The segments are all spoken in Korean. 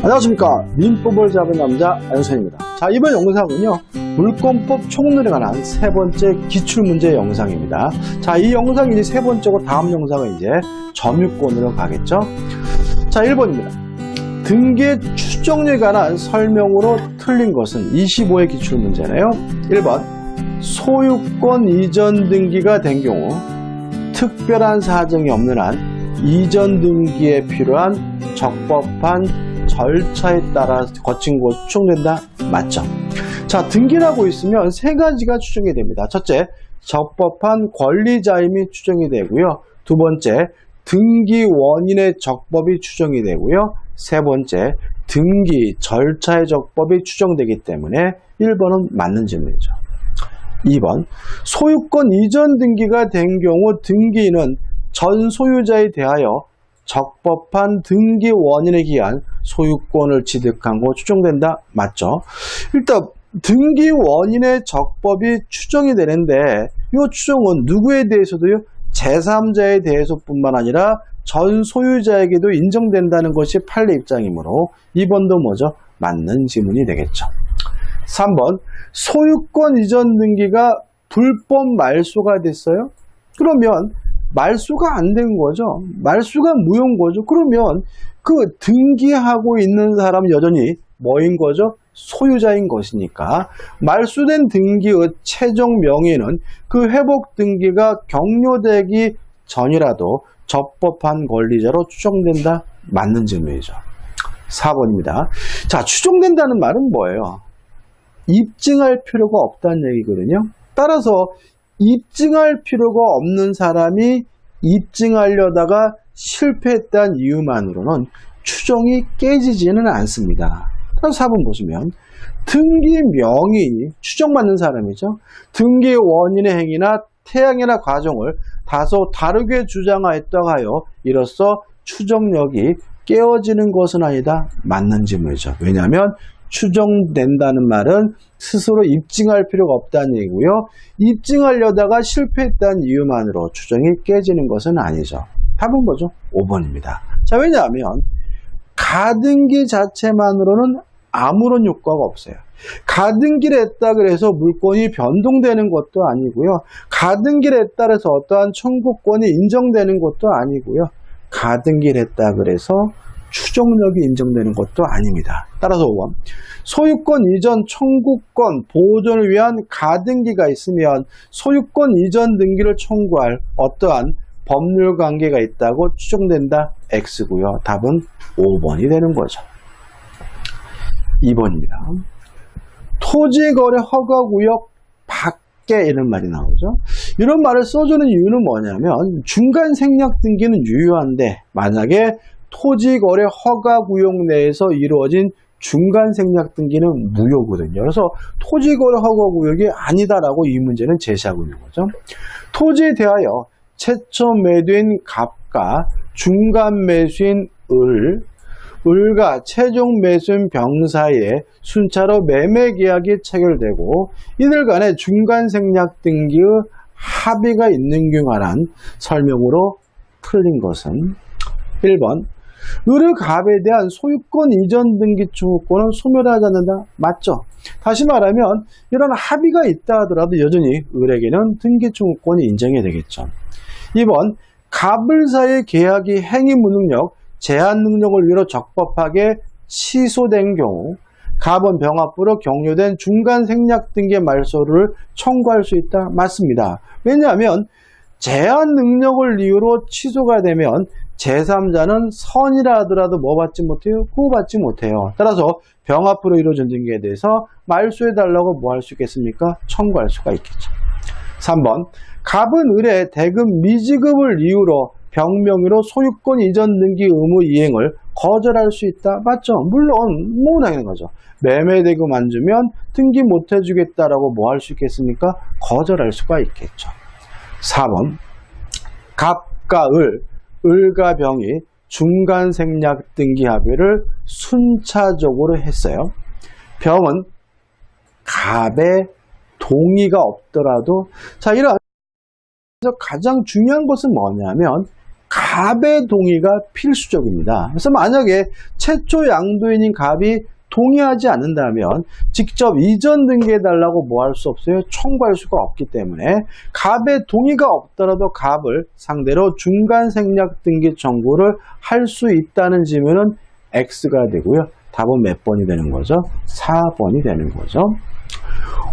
안녕하십니까. 민법을 잡은 남자 안현선입니다. 자, 이번 영상은요, 물권법 총론에 관한 세 번째 기출문제 영상입니다. 자, 이 영상이 이제 세 번째고 다음 영상은 이제 점유권으로 가겠죠. 자, 1번입니다. 등기의 추정에 관한 설명으로 틀린 것은 25의 기출문제네요. 1번, 소유권 이전 등기가 된 경우 특별한 사정이 없는 한 이전 등기에 필요한 적법한 절차에 따라 거친 곳 추정된다. 맞죠? 자, 등기라고 있으면 세 가지가 추정이 됩니다. 첫째, 적법한 권리자임이 추정이 되고요. 두 번째, 등기 원인의 적법이 추정이 되고요. 세 번째, 등기 절차의 적법이 추정되기 때문에 1번은 맞는 질문이죠. 2번, 소유권 이전 등기가 된 경우 등기인은 전 소유자에 대하여 적법한 등기 원인에 기한 소유권을 취득한 거 추정된다. 맞죠? 일단 등기 원인의 적법이 추정이 되는데 이 추정은 누구에 대해서도요? 제3자에 대해서뿐만 아니라 전 소유자에게도 인정된다는 것이 판례 입장이므로 2번도 뭐죠? 맞는 지문이 되겠죠. 3번, 소유권 이전 등기가 불법 말소가 됐어요? 그러면 말소가 안 된 거죠. 말소가 무효인 거죠. 그러면 그 등기하고 있는 사람은 여전히 뭐인 거죠? 소유자인 것이니까 말소된 등기의 최종 명의는 그 회복 등기가 격려되기 전이라도 적법한 권리자로 추정된다. 맞는 질문이죠. 4번입니다. 자, 추정된다는 말은 뭐예요? 입증할 필요가 없다는 얘기거든요. 따라서 입증할 필요가 없는 사람이 입증하려다가 실패했다는 이유만으로는 추정이 깨지지는 않습니다. 따라서 4번 보시면 등기 명의인이 추정받는 사람이죠. 등기 원인의 행위나 태양이나 과정을 다소 다르게 주장하였다고 하여 이로써 추정력이 깨어지는 것은 아니다. 맞는 질문이죠. 왜냐하면 추정된다는 말은 스스로 입증할 필요가 없다는 얘기고요. 입증하려다가 실패했다는 이유만으로 추정이 깨지는 것은 아니죠. 답은 뭐죠? 5번입니다. 자, 왜냐하면 가등기 자체만으로는 아무런 효과가 없어요. 가등기를 했다 그래서 물권이 변동되는 것도 아니고요. 가등기를 했다 그래서 어떠한 청구권이 인정되는 것도 아니고요. 가등기를 했다 그래서 추정력이 인정되는 것도 아닙니다. 따라서 5번, 소유권 이전 청구권 보존을 위한 가등기가 있으면 소유권 이전 등기를 청구할 어떠한 법률 관계가 있다고 추정된다. X고요. 답은 5번이 되는 거죠. 2번입니다. 토지거래 허가구역 밖에 이런 말이 나오죠. 이런 말을 써주는 이유는 뭐냐면 중간 생략 등기는 유효한데 만약에 토지거래 허가구역 내에서 이루어진 중간 생략 등기는 무효거든요. 그래서 토지거래 허가구역이 아니다라고 이 문제는 제시하고 있는 거죠. 토지에 대하여 최초 매도인 갑과 중간 매수인 을과 최종 매수인 병 사이에 순차로 매매 계약이 체결되고 이들 간에 중간 생략 등기의 합의가 있는 경우에 관한 설명으로 틀린 것은 1번, 을의 갑에 대한 소유권 이전 등기 청구권은 소멸하지 않는다. 맞죠? 다시 말하면 이런 합의가 있다 하더라도 여전히 을에게는 등기 청구권이 인정이 되겠죠. 2번, 갑을 사이의 계약이 행위 무능력, 제한 능력을 위로 적법하게 취소된 경우 갑은 병합부로 격려된 중간 생략 등기의 말소를 청구할 수 있다. 맞습니다. 왜냐하면 제한 능력을 이유로 취소가 되면 제3자는 선이라 하더라도 뭐 받지 못해요? 구호받지 못해요. 따라서 병합부로 이루어진 등기에 대해서 말소해달라고 뭐 할 수 있겠습니까? 청구할 수가 있겠죠. 3번, 갑은 을의 대금 미지급을 이유로 병명의로 소유권 이전 등기 의무 이행을 거절할 수 있다. 맞죠? 물론 뭐 당연한 거죠. 매매 대금 안 주면 등기 못 해주겠다라고 뭐 할 수 있겠습니까? 거절할 수가 있겠죠. 4번, 갑과 을과 병이 중간 생략 등기 합의를 순차적으로 했어요. 병은 갑의 동의가 없더라도 자, 이런 가장 중요한 것은 뭐냐면 갑의 동의가 필수적입니다. 그래서 만약에 최초 양도인인 갑이 동의하지 않는다면 직접 이전 등기해달라고 뭐 할 수 없어요? 청구할 수가 없기 때문에 갑의 동의가 없더라도 갑을 상대로 중간 생략 등기 청구를 할 수 있다는 지문은 X가 되고요. 답은 몇 번이 되는 거죠? 4번이 되는 거죠.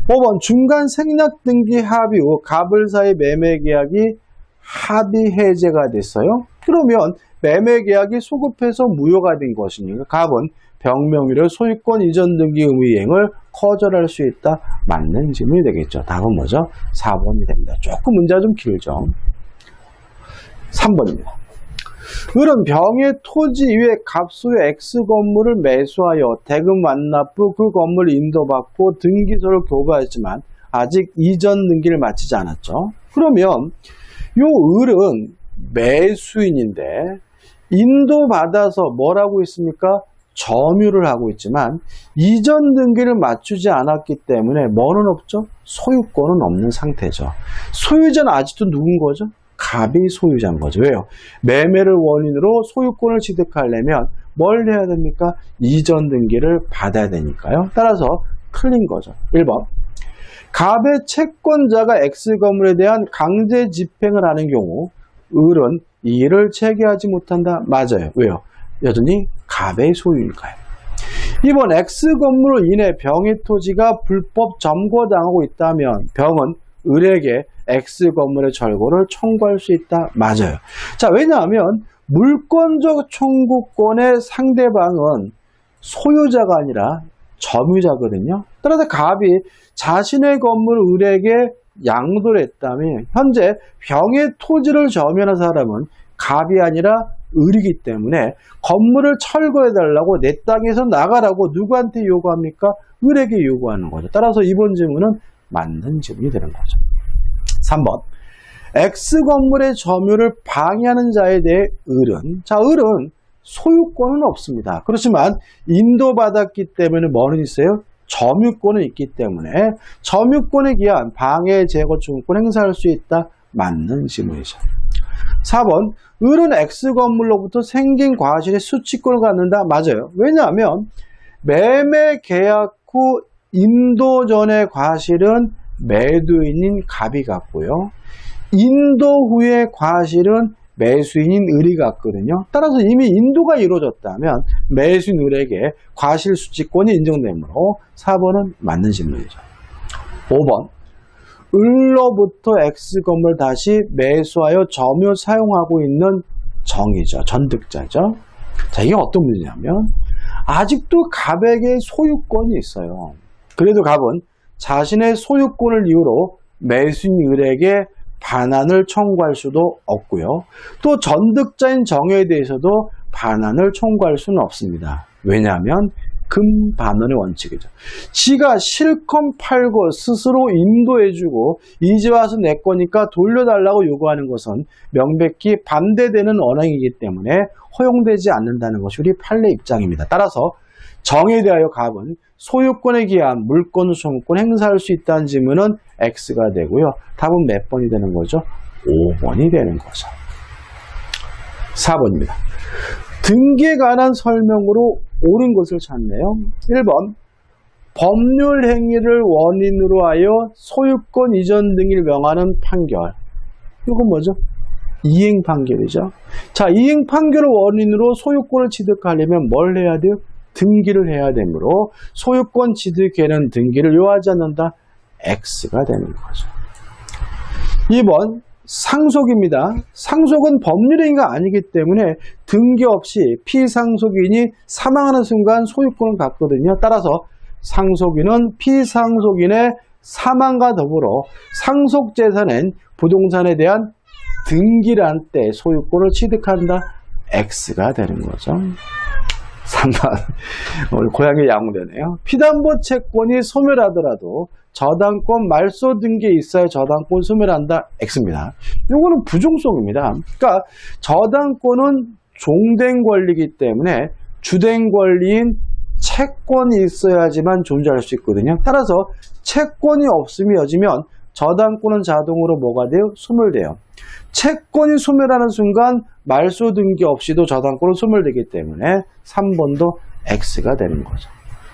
5번 중간 생략 등기 합의 후 갑을 사이 매매 계약이 합의 해제가 됐어요. 그러면 매매 계약이 소급해서 무효가 된 것이니까 갑은 병명의료 소유권 이전 등기 의무 이행을 거절할 수 있다. 맞는 질문이 되겠죠. 답은 뭐죠? 4번이 됩니다. 조금 문제가 좀 길죠. 3번입니다. 을은 병의 토지 이외 갑소유 X 건물을 매수하여 대금 완납 후 그 건물을 인도받고 등기소를 교부하였지만 아직 이전 등기를 마치지 않았죠. 그러면 요 을은 매수인인데 인도받아서 뭘 하고 있습니까? 점유를 하고 있지만 이전 등기를 맞추지 않았기 때문에 뭐는 없죠? 소유권은 없는 상태죠. 소유자는 아직도 누군 거죠? 갑이 소유자인 거죠. 왜요? 매매를 원인으로 소유권을 취득하려면 뭘 해야 됩니까? 이전 등기를 받아야 되니까요. 따라서 틀린 거죠. 1번. 갑의 채권자가 X 건물에 대한 강제 집행을 하는 경우 을은 이를 체계하지 못한다. 맞아요. 왜요? 여전히 갑의 소유니까요. 2번 X 건물로 인해 병의 토지가 불법 점거당하고 있다면 병은 을에게 X 건물의 절거를 청구할 수 있다. 맞아요. 자, 왜냐하면 물권적 청구권의 상대방은 소유자가 아니라 점유자거든요. 따라서 갑이 자신의 건물을 을에게 양도를 했다면 현재 병의 토지를 점유하는 사람은 갑이 아니라 을이기 때문에 건물을 철거해달라고 내 땅에서 나가라고 누구한테 요구합니까? 을에게 요구하는 거죠. 따라서 이번 질문은 맞는 질문이 되는 거죠. 3번. X 건물의 점유를 방해하는 자에 대해 을은, 자, 을은 소유권은 없습니다. 그렇지만 인도받았기 때문에 뭐는 있어요? 점유권은 있기 때문에 점유권에 기한 방해, 제거, 중권 행사할 수 있다. 맞는 질문이죠. 4번. 을은 X 건물로부터 생긴 과실의 수취권을 갖는다. 맞아요. 왜냐하면 매매 계약 후 인도 전의 과실은 매도인인 갑이 갖고요. 인도 후의 과실은 매수인인 을이 갖거든요. 따라서 이미 인도가 이루어졌다면 매수인 을에게 과실 수취권이 인정되므로 4번은 맞는 질문이죠. 5번. 을로부터 X 건물 다시 매수하여 점유 사용하고 있는 정이죠. 전득자죠. 자, 이게 어떤 문제냐면 아직도 갑에게 소유권이 있어요. 그래도 갑은 자신의 소유권을 이유로 매수인 을에게 반환을 청구할 수도 없고요. 또 전득자인 정에 대해서도 반환을 청구할 수는 없습니다. 왜냐하면 금반원의 원칙이죠. 지가 실컷 팔고 스스로 인도해주고 이제 와서 내 거니까 돌려달라고 요구하는 것은 명백히 반대되는 언행이기 때문에 허용되지 않는다는 것이 우리 판례 입장입니다. 따라서 정에 대하여 갑은 소유권에 기한 물권, 소유권 행사할 수 있다는 질문은 X가 되고요. 답은 몇 번이 되는 거죠? 5번이 되는 거죠. 4번입니다. 등기에 관한 설명으로 옳은 것을 찾네요. 1번. 법률 행위를 원인으로 하여 소유권 이전 등을 명하는 판결. 이건 뭐죠? 이행 판결이죠. 자, 이행 판결을 원인으로 소유권을 취득하려면 뭘 해야 돼요? 등기를 해야 되므로 소유권 취득에는 등기를 요하지 않는다. X가 되는 거죠. 2번. 상속입니다. 상속은 법률행위가 아니기 때문에 등기 없이 피상속인이 사망하는 순간 소유권을 갖거든요. 따라서 상속인은 피상속인의 사망과 더불어 상속재산엔 부동산에 대한 등기란 때 소유권을 취득한다. X가 되는 거죠. 3번. 우리 고양이 양우되네요. 피담보 채권이 소멸하더라도 저당권 말소 등기에 있어야 저당권 소멸한다. X입니다. 이거는 부종성입니다. 그러니까 저당권은 종된 권리이기 때문에 주된 권리인 채권이 있어야지만 존재할 수 있거든요. 따라서 채권이 없음이 여지면 저당권은 자동으로 뭐가 돼요? 소멸돼요. 채권이 소멸하는 순간 말소 등기 없이도 저당권은 소멸되기 때문에 3번도 X가 되는 거죠.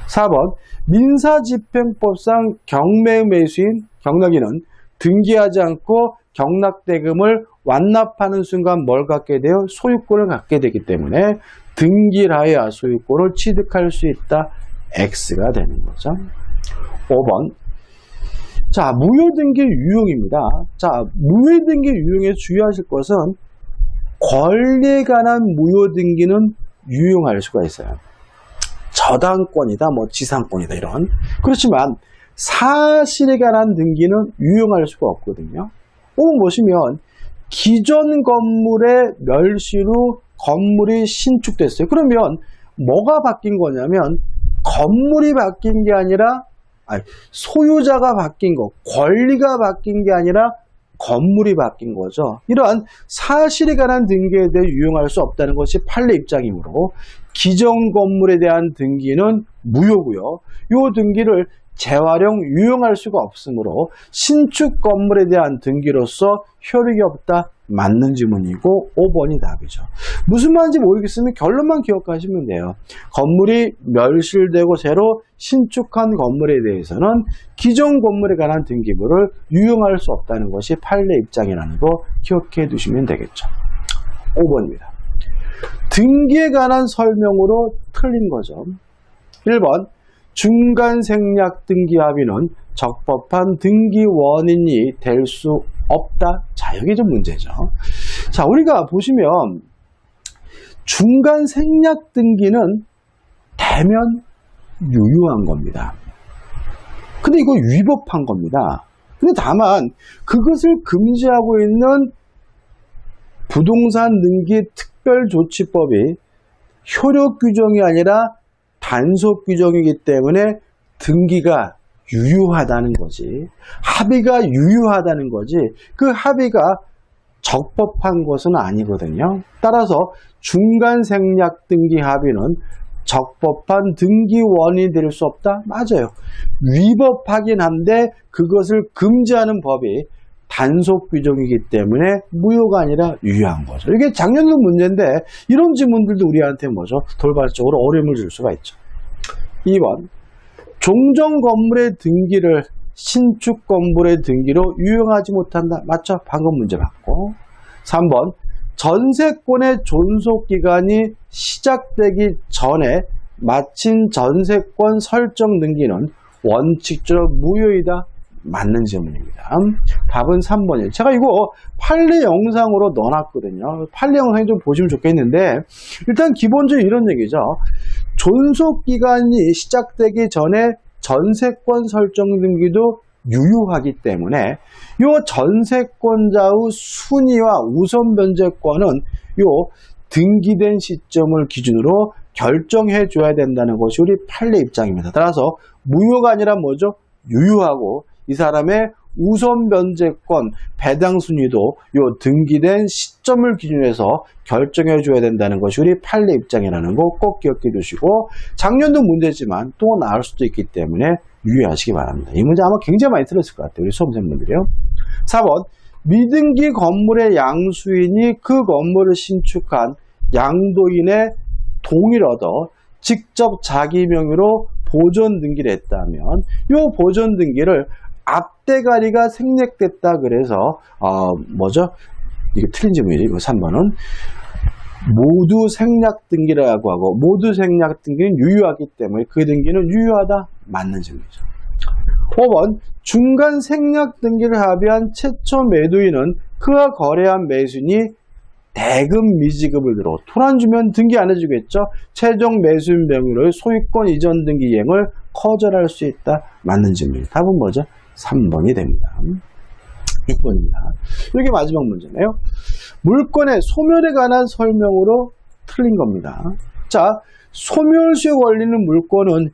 4번 민사집행법상 경매 매수인 경락인은 등기하지 않고 경락대금을 완납하는 순간 뭘 갖게 돼요? 소유권을 갖게 되기 때문에 등기를 하여야 소유권을 취득할 수 있다. X가 되는 거죠. 5번 자, 무효등기 유용입니다. 자, 무효등기 유용에 주의하실 것은 권리에 관한 무효등기는 유용할 수가 있어요. 저당권이다, 뭐 지상권이다 이런. 그렇지만 사실에 관한 등기는 유용할 수가 없거든요. 오늘 보시면 기존 건물의 멸시로 건물이 신축됐어요. 그러면 뭐가 바뀐 거냐면 건물이 바뀐 게 아니라 소유자가 바뀐 거, 권리가 바뀐 게 아니라 건물이 바뀐 거죠. 이러한 사실에 관한 등기에 대해 유용할 수 없다는 것이 판례 입장이므로 기존 건물에 대한 등기는 무효고요. 이 등기를 재활용, 유용할 수가 없으므로 신축 건물에 대한 등기로서 효력이 없다. 맞는 지문이고 5번이 답이죠. 무슨 말인지 모르겠으면 결론만 기억하시면 돼요. 건물이 멸실되고 새로 신축한 건물에 대해서는 기존 건물에 관한 등기부를 유용할 수 없다는 것이 판례 입장이라는 거 기억해 두시면 되겠죠. 5번입니다. 등기에 관한 설명으로 틀린 거죠. 1번 중간 생략 등기 합의는 적법한 등기 원인이 될 수 없다. 자, 여기 좀 문제죠. 자, 우리가 보시면 중간 생략 등기는 되면 유효한 겁니다. 근데 이거 위법한 겁니다. 근데 다만 그것을 금지하고 있는 부동산 등기 특별조치법이 효력 규정이 아니라 단속 규정이기 때문에 등기가 유효하다는 거지. 합의가 유효하다는 거지. 그 합의가 적법한 것은 아니거든요. 따라서 중간 생략 등기 합의는 적법한 등기 원인이 될 수 없다? 맞아요. 위법하긴 한데 그것을 금지하는 법이 단속 규정이기 때문에 무효가 아니라 유효한 거죠. 이게 작년도 문제인데 이런 지문들도 우리한테 뭐죠? 돌발적으로 어려움을 줄 수가 있죠. 2번 종전 건물의 등기를 신축 건물의 등기로 유용하지 못한다. 맞죠? 방금 문제 받고. 3번 전세권의 존속기간이 시작되기 전에 마친 전세권 설정 등기는 원칙적으로 무효이다. 맞는 질문입니다. 답은 3번이에요. 제가 이거 판례 영상으로 넣어놨거든요. 판례 영상이 좀 보시면 좋겠는데 일단 기본적으로 이런 얘기죠. 존속기간이 시작되기 전에 전세권 설정 등기도 유효하기 때문에 이 전세권자의 순위와 우선 변제권은 이 등기된 시점을 기준으로 결정해 줘야 된다는 것이 우리 판례 입장입니다. 따라서 무효가 아니라 뭐죠? 유효하고 이 사람의 우선 변제권 배당 순위도 요 등기된 시점을 기준으로 해서 결정해 줘야 된다는 것이 우리 판례 입장이라는 거 꼭 기억해 두시고 작년도 문제지만 또 나올 수도 있기 때문에 유의하시기 바랍니다. 이 문제 아마 굉장히 많이 들었을 것 같아요. 우리 수험생분들이요. 4번 미등기 건물의 양수인이 그 건물을 신축한 양도인의 동의를 얻어 직접 자기 명의로 보존 등기를 했다면 이 보존 등기를 앞대가리가 생략됐다 그래서 뭐죠? 이게 틀린 질문이죠. 이거 3번은 모두 생략 등기라고 하고 모두 생략 등기는 유효하기 때문에 그 등기는 유효하다. 맞는 질문이죠. 5번 중간 생략 등기를 합의한 최초 매도인은 그와 거래한 매수인이 대금 미지급을 들어 돈 안 주면 등기 안 해주겠죠. 최종 매수인 명의로의 소유권 이전 등기 이행을 거절할 수 있다. 맞는 질문입니다. 답은 뭐죠? 3번이 됩니다. 2번입니다. 이게 마지막 문제네요. 물권의 소멸에 관한 설명으로 틀린 겁니다. 자, 소멸시효 걸리는 물권은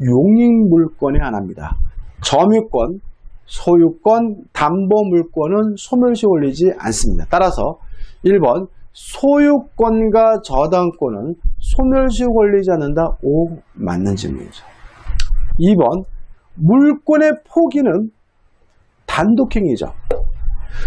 용익물권의 하나입니다. 점유권, 소유권, 담보물권은 소멸시효 걸리지 않습니다. 따라서 1번 소유권과 저당권은 소멸시효 걸리지 않는다. O 맞는 질문이죠. 2번 물권의 포기는 단독행위죠.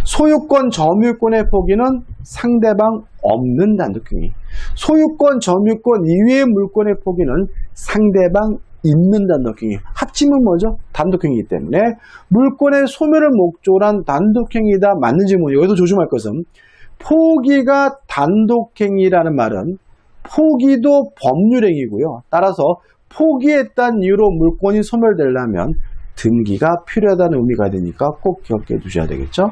소유권 점유권의 포기는 상대방 없는 단독행위. 소유권 점유권 이외의 물권의 포기는 상대방 있는 단독행위. 합치면 뭐죠? 단독행위이기 때문에 물권의 소멸을 목적으로 한 단독행위다. 맞는지 뭐 여기서 조심할 것은 포기가 단독행위라는 말은 포기도 법률행위고요. 따라서 포기했다는 이유로 물권이 소멸되려면 등기가 필요하다는 의미가 되니까 꼭 기억해 두셔야 되겠죠.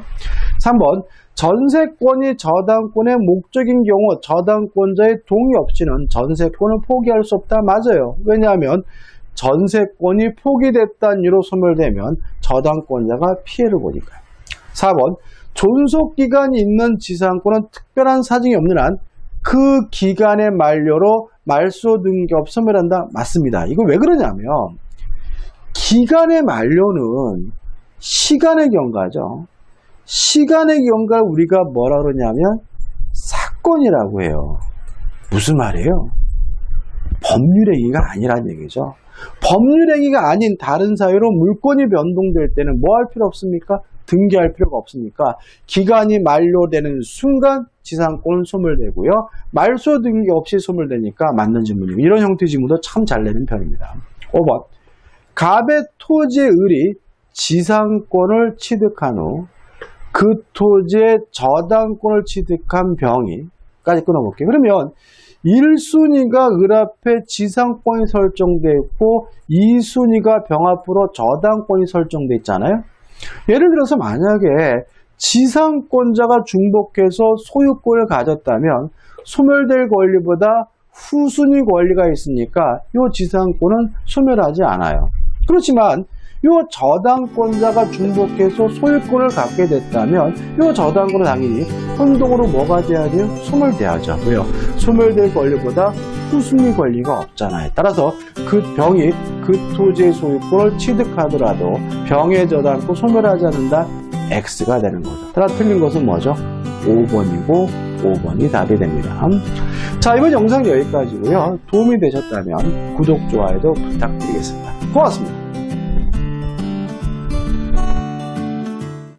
3번 전세권이 저당권의 목적인 경우 저당권자의 동의 없이는 전세권을 포기할 수 없다. 맞아요. 왜냐하면 전세권이 포기됐다는 이유로 소멸되면 저당권자가 피해를 보니까요. 4번 존속기간이 있는 지상권은 특별한 사정이 없는 한 그 기간의 만료로 말소 등기업 소멸한다. 맞습니다. 이거 왜 그러냐면 기간의 만료는 시간의 경과죠. 시간의 경과를 우리가 뭐라 그러냐면 사건이라고 해요. 무슨 말이에요? 법률행위가 아니란 얘기죠. 법률행위가 아닌 다른 사유로 물권이 변동될 때는 뭐 할 필요 없습니까? 등기할 필요가 없으니까 기간이 만료되는 순간 지상권은 소멸되고요. 말소 등기 없이 소멸되니까 맞는 질문이고 이런 형태의 질문도 참 잘 내는 편입니다. 5번 갑의 토지의 을이 지상권을 취득한 후 그 토지의 저당권을 취득한 병이까지 끊어볼게요. 그러면 1순위가 을 앞에 지상권이 설정되어 있고 2순위가 병 앞으로 저당권이 설정되어 있잖아요. 예를 들어서 만약에 지상권자가 중복해서 소유권을 가졌다면 소멸될 권리보다 후순위 권리가 있으니까 이 지상권은 소멸하지 않아요. 그렇지만 이 저당권자가 중복해서 소유권을 갖게 됐다면 이 저당권은 당연히 혼동으로 뭐가 돼야 돼요? 소멸돼야죠. 왜요? 소멸될 권리보다 후순위 권리가 없잖아요. 따라서 그 병이 그 토지의 소유권을 취득하더라도 병의 저당권 소멸하지 않는다. X가 되는 거죠. 따라 틀린 것은 뭐죠? 5번이고 5번이 답이 됩니다. 자, 이번 영상 여기까지고요. 도움이 되셨다면 구독, 좋아요도 부탁드리겠습니다. 고맙습니다.